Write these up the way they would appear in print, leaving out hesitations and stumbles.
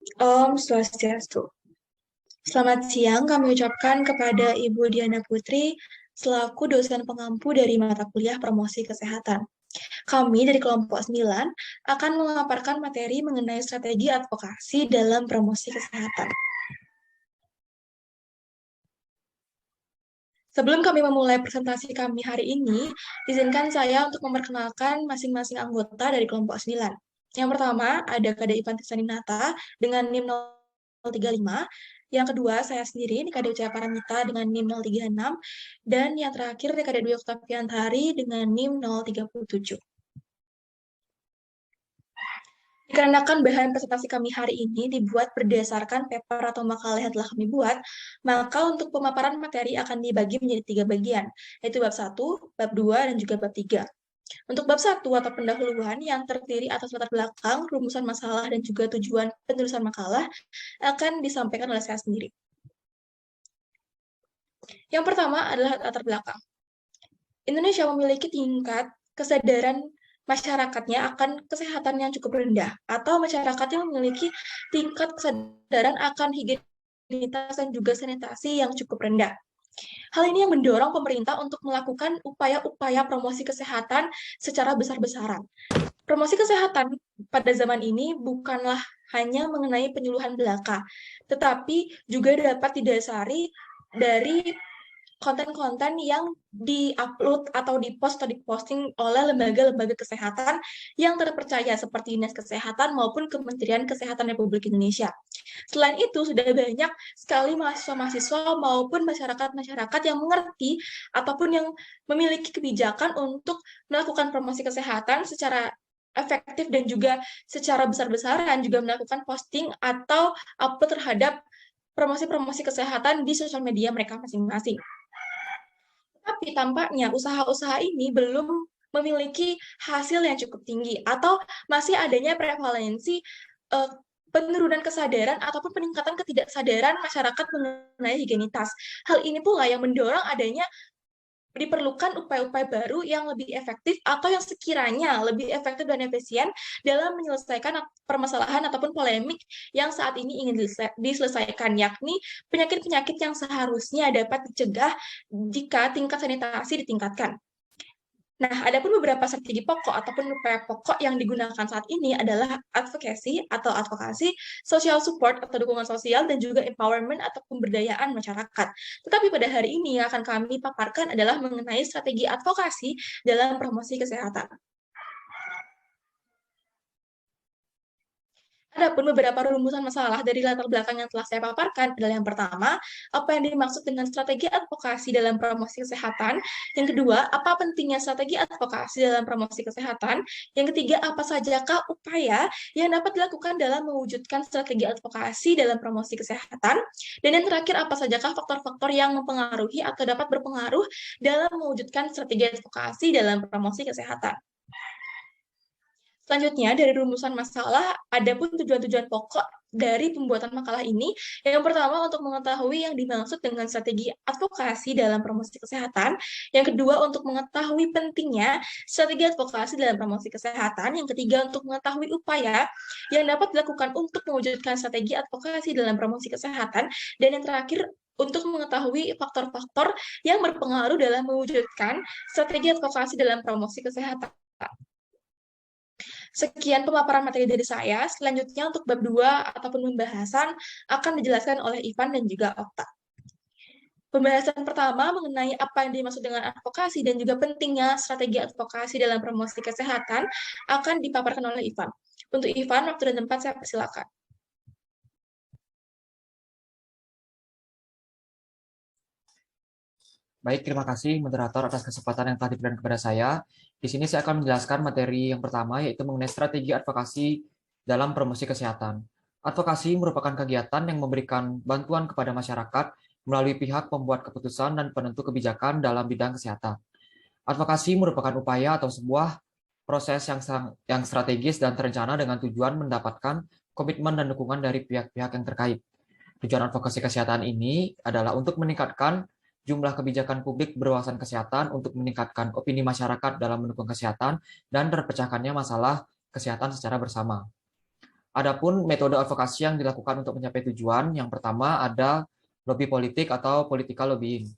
Om Swastiastu. Selamat siang kami ucapkan kepada Ibu Diana Putri selaku dosen pengampu dari mata kuliah promosi kesehatan. Kami dari kelompok 9 akan memaparkan materi mengenai strategi advokasi dalam promosi kesehatan. Sebelum kami memulai presentasi kami hari ini, izinkan saya untuk memperkenalkan masing-masing anggota dari kelompok 9. Yang pertama, ada Kade Ivan Tisaninata dengan NIM 035. Yang kedua, saya sendiri, Nikade Wijaya Paramita dengan NIM 036. Dan yang terakhir, Nikade Dwi Oktaviantari dengan NIM 037. Dikarenakan bahan presentasi kami hari ini dibuat berdasarkan paper atau makalah yang telah kami buat, maka untuk pemaparan materi akan dibagi menjadi 3 bagian, yaitu bab 1, bab 2, dan juga bab 3. Untuk bab 1 atau pendahuluan yang terdiri atas latar belakang, rumusan masalah, dan juga tujuan penulisan makalah akan disampaikan oleh saya sendiri. Yang pertama adalah latar belakang. Indonesia memiliki tingkat kesadaran masyarakatnya akan kesehatan yang cukup rendah, atau masyarakat yang memiliki tingkat kesadaran akan higienitas dan juga sanitasi yang cukup rendah. Hal ini yang mendorong pemerintah untuk melakukan upaya-upaya promosi kesehatan secara besar-besaran. Promosi kesehatan pada zaman ini bukanlah hanya mengenai penyuluhan belaka, tetapi juga dapat didasari dari konten-konten yang di-upload atau di-post atau diposting oleh lembaga-lembaga kesehatan yang terpercaya seperti Dinas Kesehatan maupun Kementerian Kesehatan Republik Indonesia. Selain itu, sudah banyak sekali mahasiswa-mahasiswa maupun masyarakat-masyarakat yang mengerti ataupun yang memiliki kebijakan untuk melakukan promosi kesehatan secara efektif dan juga secara besar-besaran juga melakukan posting atau upload terhadap promosi-promosi kesehatan di sosial media mereka masing-masing. Tapi tampaknya usaha-usaha ini belum memiliki hasil yang cukup tinggi atau masih adanya prevalensi uh, penurunan kesadaran ataupun peningkatan ketidaksadaran masyarakat mengenai higienitas. Hal ini pula yang mendorong adanya diperlukan upaya-upaya baru yang lebih efektif atau yang sekiranya lebih efektif dan efisien dalam menyelesaikan permasalahan ataupun polemik yang saat ini ingin diselesaikan, yakni penyakit-penyakit yang seharusnya dapat dicegah jika tingkat sanitasi ditingkatkan. Nah, ada pun beberapa strategi pokok ataupun upaya pokok yang digunakan saat ini adalah advokasi, social support atau dukungan sosial, dan juga empowerment atau pemberdayaan masyarakat. Tetapi pada hari ini yang akan kami paparkan adalah mengenai strategi advokasi dalam promosi kesehatan. Adapun beberapa rumusan masalah dari latar belakang yang telah saya paparkan adalah yang pertama, apa yang dimaksud dengan strategi advokasi dalam promosi kesehatan. Yang kedua, apa pentingnya strategi advokasi dalam promosi kesehatan. Yang ketiga, apa sajakah upaya yang dapat dilakukan dalam mewujudkan strategi advokasi dalam promosi kesehatan. Dan yang terakhir, apa sajakah faktor-faktor yang mempengaruhi atau dapat berpengaruh dalam mewujudkan strategi advokasi dalam promosi kesehatan. Selanjutnya, dari rumusan masalah, ada pun tujuan-tujuan pokok dari pembuatan makalah ini. Yang pertama, untuk mengetahui yang dimaksud dengan strategi advokasi dalam promosi kesehatan. Yang kedua, untuk mengetahui pentingnya strategi advokasi dalam promosi kesehatan. Yang ketiga, untuk mengetahui upaya yang dapat dilakukan untuk mewujudkan strategi advokasi dalam promosi kesehatan. Dan yang terakhir, untuk mengetahui faktor-faktor yang berpengaruh dalam mewujudkan strategi advokasi dalam promosi kesehatan. Sekian pemaparan materi dari saya. Selanjutnya untuk bab 2 ataupun pembahasan akan dijelaskan oleh Ivan dan juga Okta. Pembahasan pertama mengenai apa yang dimaksud dengan advokasi dan juga pentingnya strategi advokasi dalam promosi kesehatan akan dipaparkan oleh Ivan. Untuk Ivan, waktu dan tempat saya persilakan. Baik, terima kasih moderator atas kesempatan yang telah diberikan kepada saya. Di sini saya akan menjelaskan materi yang pertama, yaitu mengenai strategi advokasi dalam promosi kesehatan. Advokasi merupakan kegiatan yang memberikan bantuan kepada masyarakat melalui pihak pembuat keputusan dan penentu kebijakan dalam bidang kesehatan. Advokasi merupakan upaya atau sebuah proses yang strategis dan terencana dengan tujuan mendapatkan komitmen dan dukungan dari pihak-pihak yang terkait. Tujuan advokasi kesehatan ini adalah untuk meningkatkan jumlah kebijakan publik berwawasan kesehatan untuk meningkatkan opini masyarakat dalam mendukung kesehatan dan terpecahkannya masalah kesehatan secara bersama. Adapun metode advokasi yang dilakukan untuk mencapai tujuan, yang pertama ada lobby politik atau political lobbying.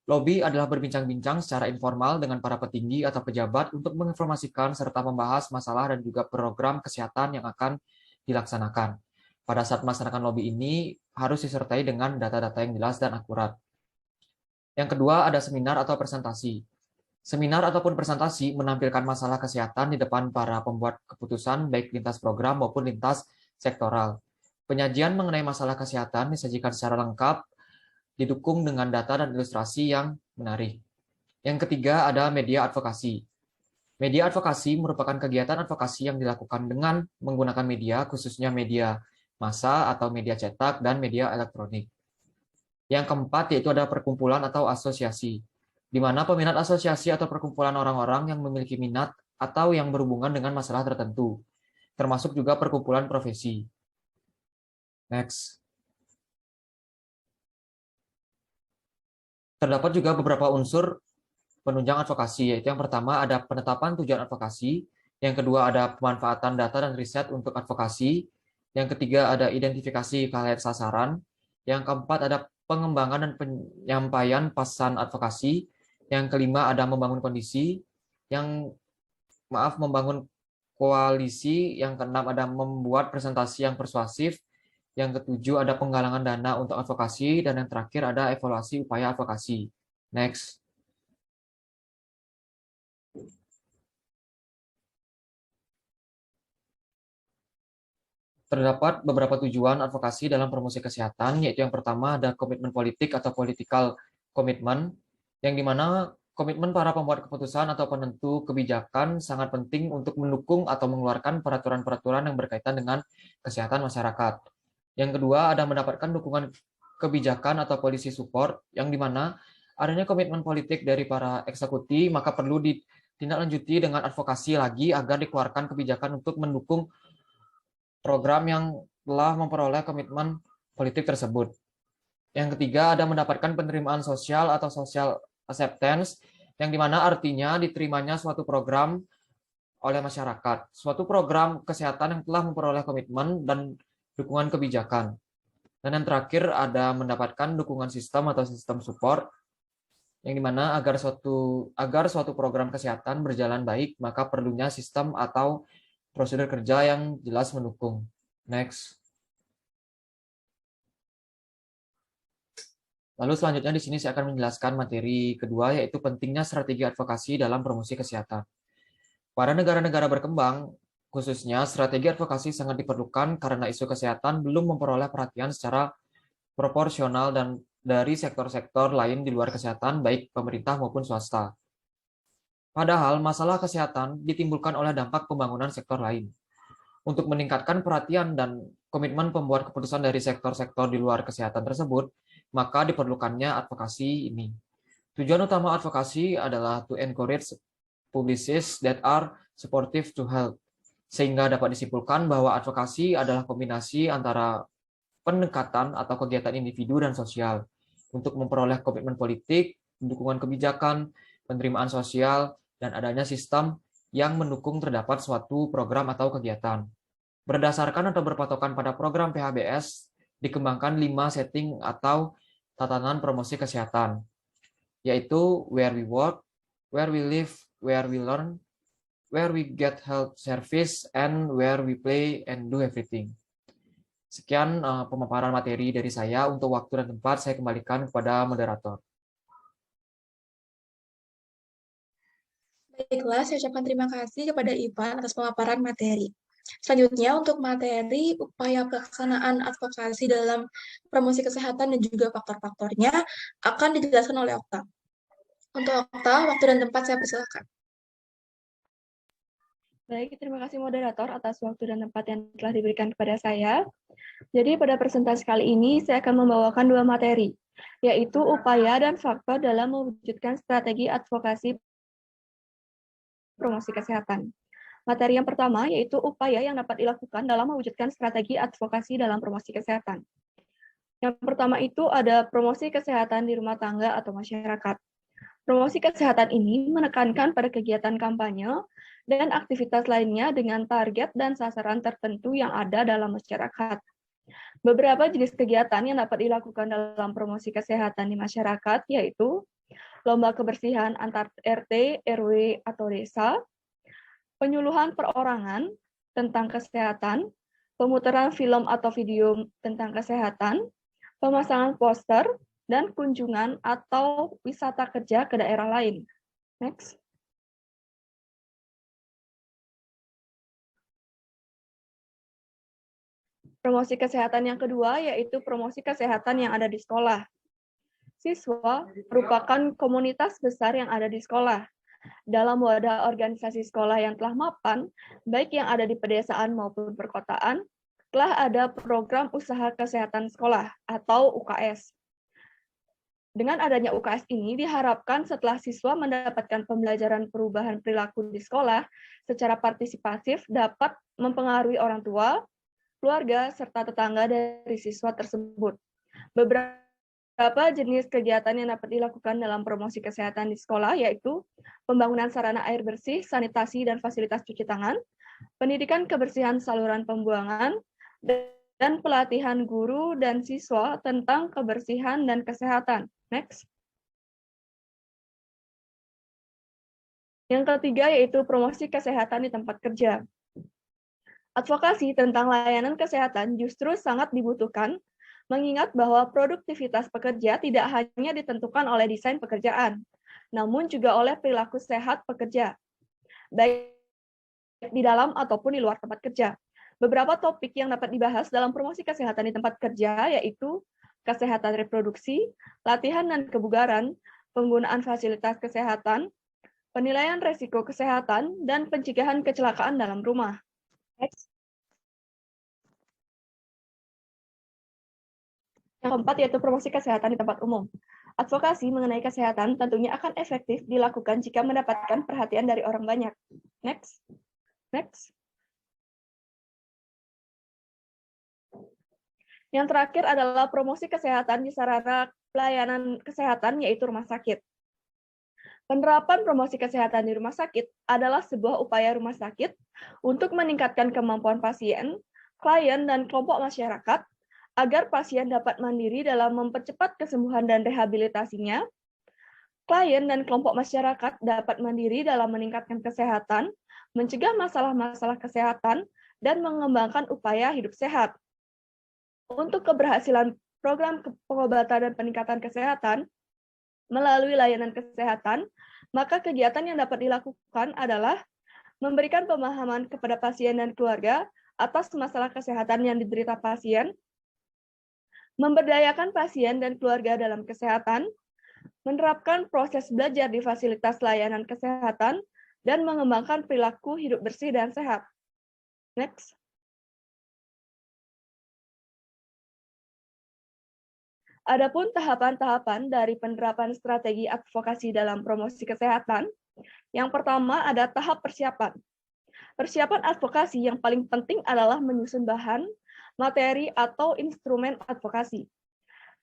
Lobby adalah berbincang-bincang secara informal dengan para petinggi atau pejabat untuk menginformasikan serta membahas masalah dan juga program kesehatan yang akan dilaksanakan. Pada saat melaksanakan lobby ini harus disertai dengan data-data yang jelas dan akurat. Yang kedua ada seminar atau presentasi. Seminar ataupun presentasi menampilkan masalah kesehatan di depan para pembuat keputusan baik lintas program maupun lintas sektoral. Penyajian mengenai masalah kesehatan disajikan secara lengkap, didukung dengan data dan ilustrasi yang menarik. Yang ketiga ada media advokasi. Media advokasi merupakan kegiatan advokasi yang dilakukan dengan menggunakan media, khususnya media massa atau media cetak dan media elektronik. Yang keempat yaitu ada perkumpulan atau asosiasi, di mana peminat asosiasi atau perkumpulan orang-orang yang memiliki minat atau yang berhubungan dengan masalah tertentu, termasuk juga perkumpulan profesi. Next. Terdapat juga beberapa unsur penunjang advokasi, yaitu yang pertama ada penetapan tujuan advokasi, yang kedua ada pemanfaatan data dan riset untuk advokasi, yang ketiga ada identifikasi khalayak sasaran, yang keempat ada pengembangan dan penyampaian pesan advokasi, yang kelima ada membangun kondisi, membangun koalisi, yang keenam ada membuat presentasi yang persuasif, yang ketujuh ada penggalangan dana untuk advokasi, dan yang terakhir ada evaluasi upaya advokasi. Next. Terdapat beberapa tujuan advokasi dalam promosi kesehatan, yaitu yang pertama ada komitmen politik atau political commitment, yang dimana komitmen para pembuat keputusan atau penentu kebijakan sangat penting untuk mendukung atau mengeluarkan peraturan-peraturan yang berkaitan dengan kesehatan masyarakat. Yang kedua ada mendapatkan dukungan kebijakan atau policy support, yang dimana adanya komitmen politik dari para eksekutif, maka perlu ditindaklanjuti dengan advokasi lagi agar dikeluarkan kebijakan untuk mendukung program yang telah memperoleh komitmen politik tersebut. Yang ketiga ada mendapatkan penerimaan sosial atau social acceptance, yang dimana artinya diterimanya suatu program oleh masyarakat, suatu program kesehatan yang telah memperoleh komitmen dan dukungan kebijakan. Dan yang terakhir ada mendapatkan dukungan sistem atau sistem support, yang dimana agar suatu program kesehatan berjalan baik, maka perlunya sistem atau prosedur kerja yang jelas mendukung. Next. Lalu selanjutnya di sini saya akan menjelaskan materi kedua, yaitu pentingnya strategi advokasi dalam promosi kesehatan. Pada negara-negara berkembang, khususnya strategi advokasi sangat diperlukan karena isu kesehatan belum memperoleh perhatian secara proporsional dan dari sektor-sektor lain di luar kesehatan, baik pemerintah maupun swasta. Padahal masalah kesehatan ditimbulkan oleh dampak pembangunan sektor lain. Untuk meningkatkan perhatian dan komitmen pembuat keputusan dari sektor-sektor di luar kesehatan tersebut, maka diperlukannya advokasi ini. Tujuan utama advokasi adalah to encourage publicists that are supportive to health, sehingga dapat disimpulkan bahwa advokasi adalah kombinasi antara pendekatan atau kegiatan individu dan sosial untuk memperoleh komitmen politik, dukungan kebijakan, penerimaan sosial, dan adanya sistem yang mendukung terdapat suatu program atau kegiatan. Berdasarkan atau berpatokan pada program PHBS, dikembangkan 5 setting atau tatanan promosi kesehatan, yaitu where we work, where we live, where we learn, where we get health service, and where we play and do everything. Sekian pemaparan materi dari saya. Untuk waktu dan tempat saya kembalikan kepada moderator. Baiklah, saya ucapkan terima kasih kepada Ivan atas pemaparan materi. Selanjutnya, untuk materi upaya pelaksanaan advokasi dalam promosi kesehatan dan juga faktor-faktornya akan dijelaskan oleh Okta. Untuk Okta, waktu dan tempat saya persilakan. Baik, terima kasih moderator atas waktu dan tempat yang telah diberikan kepada saya. Jadi pada presentasi kali ini saya akan membawakan 2 materi, yaitu upaya dan faktor dalam mewujudkan strategi advokasi promosi kesehatan. Materi yang pertama yaitu upaya yang dapat dilakukan dalam mewujudkan strategi advokasi dalam promosi kesehatan. Yang pertama itu ada promosi kesehatan di rumah tangga atau masyarakat. Promosi kesehatan ini menekankan pada kegiatan kampanye dan aktivitas lainnya dengan target dan sasaran tertentu yang ada dalam masyarakat. Beberapa jenis kegiatan yang dapat dilakukan dalam promosi kesehatan di masyarakat yaitu lomba kebersihan antar RT, RW, atau desa, penyuluhan perorangan tentang kesehatan, pemutaran film atau video tentang kesehatan, pemasangan poster, dan kunjungan atau wisata kerja ke daerah lain. Next. Promosi kesehatan yang kedua yaitu promosi kesehatan yang ada di sekolah. Siswa merupakan komunitas besar yang ada di sekolah. Dalam wadah organisasi sekolah yang telah mapan, baik yang ada di pedesaan maupun perkotaan, telah ada program usaha kesehatan sekolah atau UKS. Dengan adanya UKS ini diharapkan setelah siswa mendapatkan pembelajaran perubahan perilaku di sekolah secara partisipatif dapat mempengaruhi orang tua, keluarga, serta tetangga dari siswa tersebut. Beberapa jenis kegiatan yang dapat dilakukan dalam promosi kesehatan di sekolah yaitu pembangunan sarana air bersih, sanitasi, dan fasilitas cuci tangan, pendidikan kebersihan saluran pembuangan, dan pelatihan guru dan siswa tentang kebersihan dan kesehatan. Next. Yang ketiga yaitu promosi kesehatan di tempat kerja. Advokasi tentang layanan kesehatan justru sangat dibutuhkan, mengingat bahwa produktivitas pekerja tidak hanya ditentukan oleh desain pekerjaan, namun juga oleh perilaku sehat pekerja, baik di dalam ataupun di luar tempat kerja. Beberapa topik yang dapat dibahas dalam promosi kesehatan di tempat kerja yaitu kesehatan reproduksi, latihan dan kebugaran, penggunaan fasilitas kesehatan, penilaian resiko kesehatan, dan pencegahan kecelakaan dalam rumah. Next. Yang keempat yaitu promosi kesehatan di tempat umum. Advokasi mengenai kesehatan tentunya akan efektif dilakukan jika mendapatkan perhatian dari orang banyak. Next. Next. Yang terakhir adalah promosi kesehatan di sarana pelayanan kesehatan yaitu rumah sakit. Penerapan promosi kesehatan di rumah sakit adalah sebuah upaya rumah sakit untuk meningkatkan kemampuan pasien, klien, dan kelompok masyarakat agar pasien dapat mandiri dalam mempercepat kesembuhan dan rehabilitasinya, klien dan kelompok masyarakat dapat mandiri dalam meningkatkan kesehatan, mencegah masalah-masalah kesehatan, dan mengembangkan upaya hidup sehat. Untuk keberhasilan program pengobatan dan peningkatan kesehatan melalui layanan kesehatan, maka kegiatan yang dapat dilakukan adalah memberikan pemahaman kepada pasien dan keluarga atas masalah kesehatan yang diderita pasien, memberdayakan pasien dan keluarga dalam kesehatan, menerapkan proses belajar di fasilitas layanan kesehatan, dan mengembangkan perilaku hidup bersih dan sehat. Next. Adapun tahapan-tahapan dari penerapan strategi advokasi dalam promosi kesehatan, yang pertama ada tahap persiapan. Persiapan advokasi yang paling penting adalah menyusun bahan, materi, atau instrumen advokasi.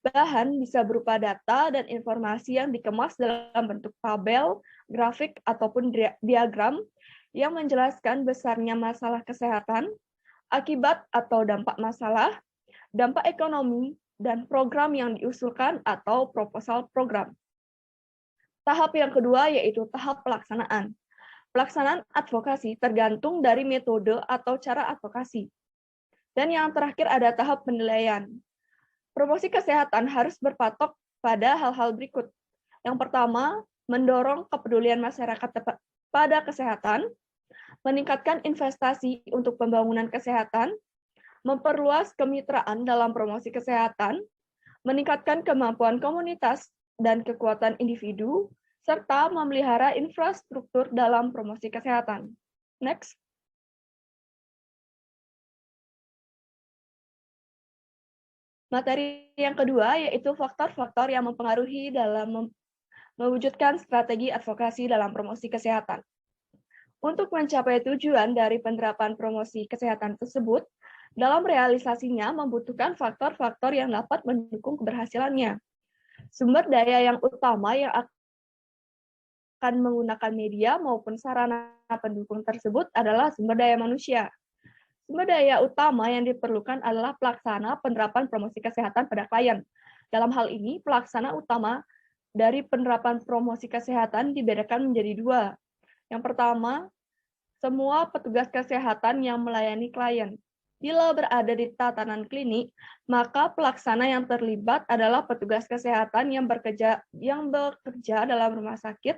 Bahan bisa berupa data dan informasi yang dikemas dalam bentuk tabel, grafik, ataupun diagram yang menjelaskan besarnya masalah kesehatan, akibat atau dampak masalah, dampak ekonomi, dan program yang diusulkan atau proposal program. Tahap yang kedua yaitu tahap pelaksanaan. Pelaksanaan advokasi tergantung dari metode atau cara advokasi. Dan yang terakhir ada tahap penilaian. Promosi kesehatan harus berpatok pada hal-hal berikut. Yang pertama, mendorong kepedulian masyarakat pada kesehatan, meningkatkan investasi untuk pembangunan kesehatan, memperluas kemitraan dalam promosi kesehatan, meningkatkan kemampuan komunitas dan kekuatan individu, serta memelihara infrastruktur dalam promosi kesehatan. Next. Materi yang kedua yaitu faktor-faktor yang mempengaruhi dalam mewujudkan strategi advokasi dalam promosi kesehatan. Untuk mencapai tujuan dari penerapan promosi kesehatan tersebut, dalam realisasinya membutuhkan faktor-faktor yang dapat mendukung keberhasilannya. Sumber daya yang utama yang akan menggunakan media maupun sarana pendukung tersebut adalah sumber daya manusia. Sumber daya utama yang diperlukan adalah pelaksana penerapan promosi kesehatan pada klien. Dalam hal ini, pelaksana utama dari penerapan promosi kesehatan dibedakan menjadi dua. Yang pertama, semua petugas kesehatan yang melayani klien. Bila berada di tatanan klinik, maka pelaksana yang terlibat adalah petugas kesehatan yang bekerja dalam rumah sakit,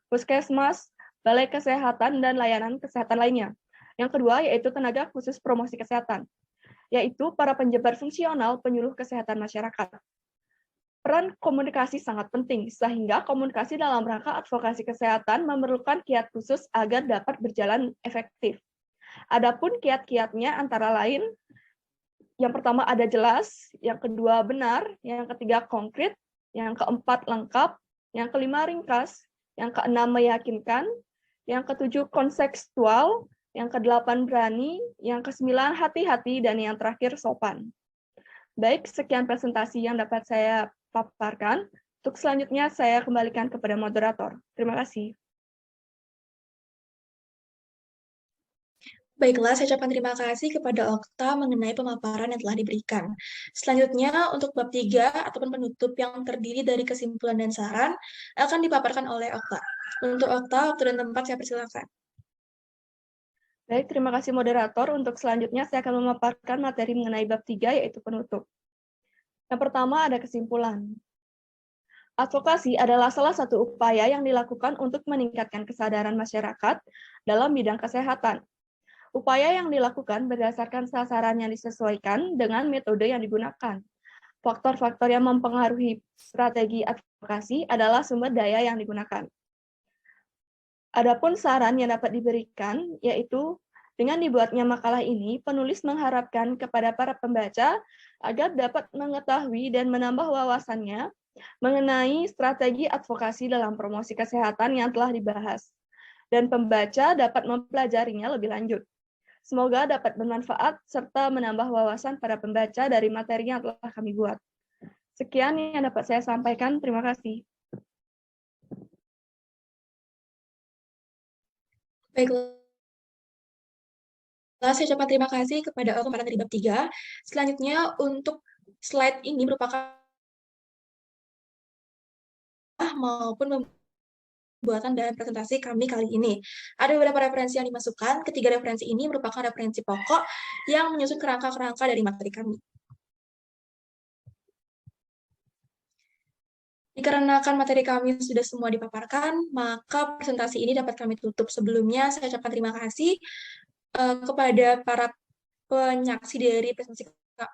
puskesmas, balai kesehatan, dan layanan kesehatan lainnya. Yang kedua yaitu tenaga khusus promosi kesehatan, yaitu para penjabar fungsional penyuluh kesehatan masyarakat. Peran komunikasi sangat penting, sehingga komunikasi dalam rangka advokasi kesehatan memerlukan kiat khusus agar dapat berjalan efektif. Adapun kiat-kiatnya antara lain, yang pertama ada jelas, yang kedua benar, yang ketiga konkret, yang keempat lengkap, yang kelima ringkas, yang keenam meyakinkan, yang ketujuh kontekstual, yang kedelapan berani, yang kesembilan hati-hati, dan yang terakhir sopan. Baik, sekian presentasi yang dapat saya paparkan. Untuk selanjutnya saya kembalikan kepada moderator. Terima kasih. Baiklah, saya ucapkan terima kasih kepada Okta mengenai pemaparan yang telah diberikan. Selanjutnya, untuk bab 3 ataupun penutup yang terdiri dari kesimpulan dan saran akan dipaparkan oleh Okta. Untuk Okta, waktu dan tempat saya persilakan. Baik, terima kasih moderator. Untuk selanjutnya saya akan memaparkan materi mengenai bab 3, yaitu penutup. Yang pertama ada kesimpulan. Advokasi adalah salah satu upaya yang dilakukan untuk meningkatkan kesadaran masyarakat dalam bidang kesehatan. Upaya yang dilakukan berdasarkan sasaran yang disesuaikan dengan metode yang digunakan. Faktor-faktor yang mempengaruhi strategi advokasi adalah sumber daya yang digunakan. Adapun saran yang dapat diberikan, yaitu dengan dibuatnya makalah ini, penulis mengharapkan kepada para pembaca agar dapat mengetahui dan menambah wawasannya mengenai strategi advokasi dalam promosi kesehatan yang telah dibahas, dan pembaca dapat mempelajarinya lebih lanjut. Semoga dapat bermanfaat serta menambah wawasan para pembaca dari materi yang telah kami buat. Sekian yang dapat saya sampaikan. Terima kasih. Baiklah, saya ucapkan terima kasih kepada pemaparan dari bab 3. Selanjutnya, untuk slide ini merupakan maupun pembuatan dan presentasi kami kali ini. Ada beberapa referensi yang dimasukkan. Ketiga referensi ini merupakan referensi pokok yang menyusun kerangka-kerangka dari materi kami. Dikarenakan materi kami sudah semua dipaparkan, maka presentasi ini dapat kami tutup. Sebelumnya, saya ucapkan terima kasih kepada para penyaksi dari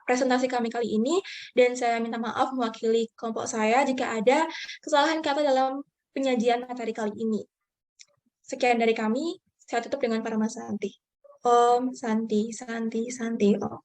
presentasi kami kali ini, dan saya minta maaf mewakili kelompok saya jika ada kesalahan kata dalam penyajian materi kali ini. Sekian dari kami, saya tutup dengan Parama Santi. Om Santi, Santi, Santi, Om.